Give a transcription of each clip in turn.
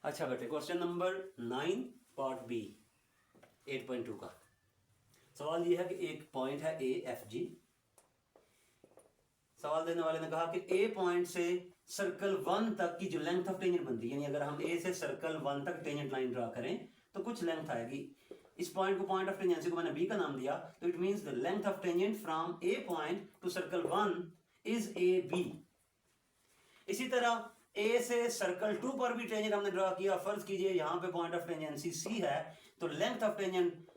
अच्छा बेटे, question number 9 part B 8.2 का सवाल ये है कि एक पॉइंट है ए एफ जी। सवाल देने वाले ने कहा कि ए पॉइंट से सर्कल 1 तक की जो लेंथ ऑफ टेंजेंट बनती है, यानी अगर हम ए से सर्कल 1 तक टेंजेंट लाइन ड्रा करें तो कुछ लेंथ आएगी। इस पॉइंट को पॉइंट ऑफ टेंजेंसी को मैंने बी का नाम दिया, तो it means the length of tangent from a point to circle 1 is A B. इसी तरह ए से सर्कल 2 पर भी टेंजेंट हमने ड्रा किया। फर्ज कीजिए यहां पे पॉइंट ऑफ टेंजेंसी सी है, तो लेंथ ऑफ टेंजेंट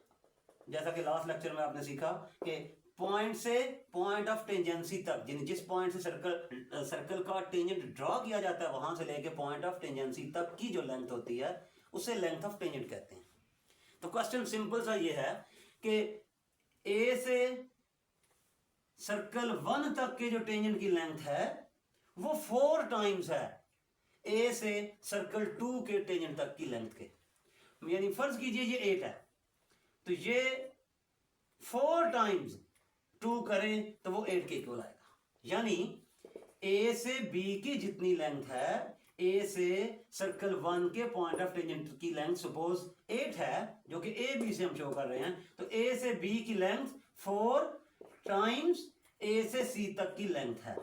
जैसा कि लास्ट लेक्चर में आपने सीखा कि पॉइंट से पॉइंट ऑफ टेंजेंसी तक, यानी जिस पॉइंट से सर्कल का टेंजेंट ड्रॉ किया जाता है वहां से लेके पॉइंट ऑफ टेंजेंसी तक की जो लेंथ होती है उसे लेंथ ऑफ टेंजेंट कहते हैं। तो क्वेश्चन सिंपल सा ये है कि ए से सर्कल 1 तक के जो टेंजेंट की लेंथ है वो 4 टाइम्स है ए से सर्कल 2 के टेंजेंट तक की लेंथ के। यानी फर्ज कीजिए ये 8 है, तो ये 4 टाइम्स 2 करें तो वो 8 के इक्वल आएगा। यानी ए से बी की जितनी लेंथ है, ए से सर्कल 1 के पॉइंट ऑफ टेंजेंट की लेंथ सपोज 8 है, जो कि ए बी से हम शो कर रहे हैं, तो ए से बी की लेंथ 4 टाइम्स ए से सी तक की लेंथ है।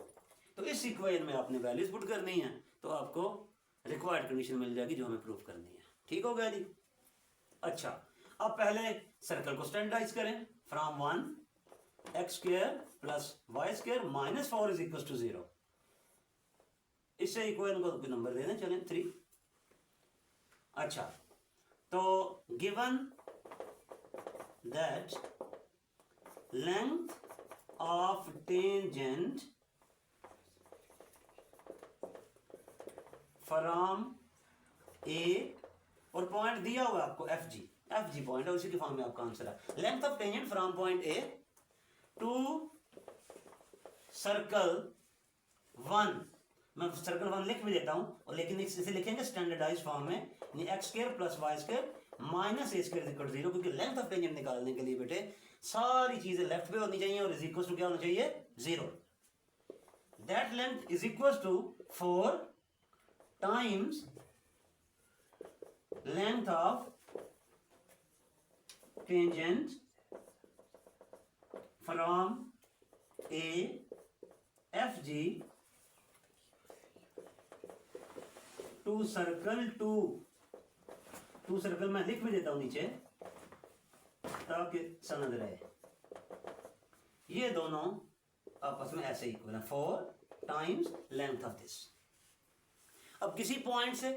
तो इस इक्वेशन में आपने वैल्यूज पुट करनी है, तो आपको रिक्वायर्ड कंडीशन मिल जाएगी जो हमें प्रूफ करनी है। ठीक हो गया जी। अच्छा, अब पहले सर्कल को स्टैंडर्डाइज करें। From 1 X square plus Y square minus 4 is equal to 0। इससे इक्वेशन को नंबर दे दें, चलें 3। अच्छा, तो given that length of tangent from A, और पॉइंट दिया हुआ है आपको एफ जी पॉइंट है, उसी के फॉर्म में आपका आंसर है। Length of tangent from point A to circle 1। मैं सर्कल 1 लिख भी देता हूं, और लेकिन इसे लिखेंगे स्टैंडर्डाइज फॉर्म में, यानी X square plus Y square minus A square equal to 0, क्योंकि लेंथ ऑफ टेंजेंट निकालने के लिए बेटे सारी चीजें लेफ्ट पे होनी चाहिए और इज इक्वल टू क्या होना चाहिए, 0। That length is equal to 4 times length of tangent from A F G to circle 2। To circle मैं लिख भी देता हूं नीचे ताकि समझ रहे। ये दोनों आपस में ऐसे इक्वल है, 4 टाइम्स लेंथ ऑफ दिस। अब किसी पॉइंट से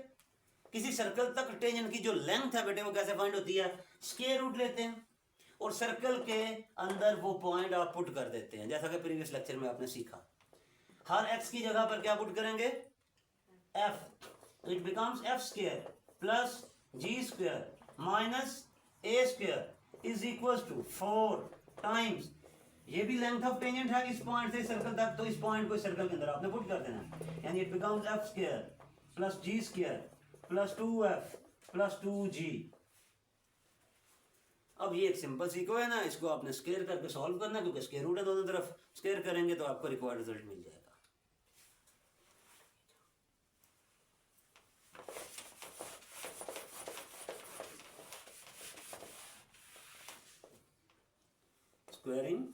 किसी सर्कल तक टेंजेंट की जो लेंथ है बेटे वो कैसे फाइंड होती है, स्क्वायर रूट लेते हैं और सर्कल के अंदर वो पॉइंट आप पुट कर देते हैं, जैसा कि प्रीवियस लेक्चर में आपने सीखा। हर एक्स की जगह पर क्या पुट करेंगे, एफ, तो it becomes F square plus G square minus A square is equal to 4 times, ये भी लेंथ ऑफ टेंजेंट है इस पॉइंट से सर्कल तक, तो इस पॉइंट को सर्कल के अंदर आपने पुट कर देना, यानी it becomes F square plus G square plus 2f plus 2g। अब ये एक सिंपल सी इक्वेशन है, इसको आपने स्क्वायर करके सॉल्व करना है, क्योंकि स्क्वायर रूट है दोनों तरफ। स्क्वायर करेंगे तो आपको रिक्वायर्ड रिजल्ट मिल जाएगा। स्क्वायरिंग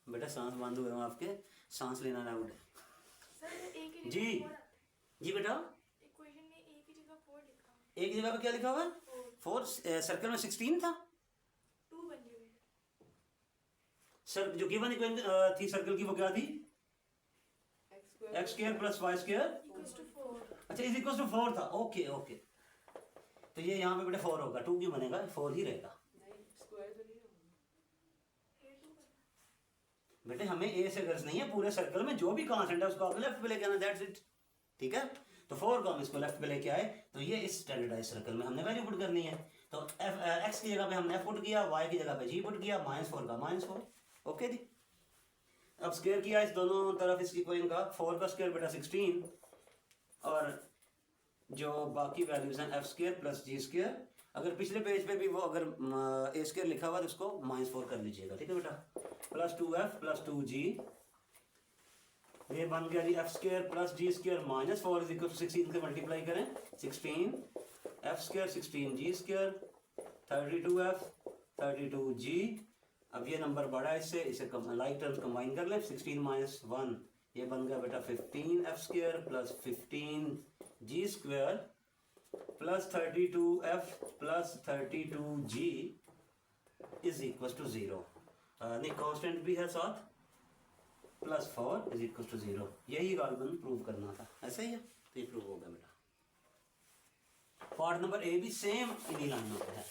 बेटा, सांस बंद हुए हैं आपके, सांस लेना ना उड़े। जी जी बेटा, इक्वेशन में एक ही जगह 4 लिखा है। एक जगह पे क्या लिखा हुआ है, 4। सर्कल में 16 था, 2 बन गए। सर जो गिवन इक्वेशन थी सर्कल की वो क्या थी, X square plus Y square equals to 4। अच्छा इज इक्वल टू 4 था। ओके ओके, तो ये यहाँ पे बेटा 4 होगा, 2 क्यों बनेगा, 4 ही रहेगा। बेटे हमें ए से गर्ज नहीं है, पूरे सर्कल में जो भी कांस्टेंट है उसको आपने लेफ्ट पे लेके आना, दैट्स इट। ठीक है, तो 4 को हम इसको लेफ्ट पे लेके आए, तो ये इस स्टैंडर्डाइज सर्कल में हमने वैल्यू पुट करनी है। तो एक्स की जगह पे हमने एफ पुट किया, वाई की जगह पे जी पुट किया, -4 का -4। ओके जी, अब स्क्वायर किया इस दोनों तरफ इसकी कोइन का, 4 का स्क्वायर बेटा 16, और जो बाकी वैल्यूज हैं F square plus G square. अगर पिछले पेज पे भी वो अगर ए स्क्वायर लिखा हुआ तो उसको -4 कर लीजिएगा। ठीक है बेटा, प्लस 2f प्लस 2g ये बन गया G F square plus G square minus 4 is equal to 16 से मल्टीप्लाई करें 16 एफ स्क्वायर 16 जी स्क्वायर 32f 32g। अब ये नंबर बड़ा है इससे, इसे लाइक टर्म्स कंबाइन कर लें 16 माइनस 1 ये बन गया बेटा 15f square plus 15g square plus 32f plus 32g is equal to 0। नहीं कांस्टेंट भी है साथ प्लस 4 इज इक्वल टू 0। यही गालबन प्रूव करना था, ऐसा ही है तो ये प्रूव हो गया बेटा। पार्ट नंबर ए भी सेम इन्हीं लाइनों पे है,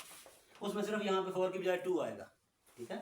उसमें सिर्फ यहाँ पे 4 की बजाय 2 आएगा, ठीक है।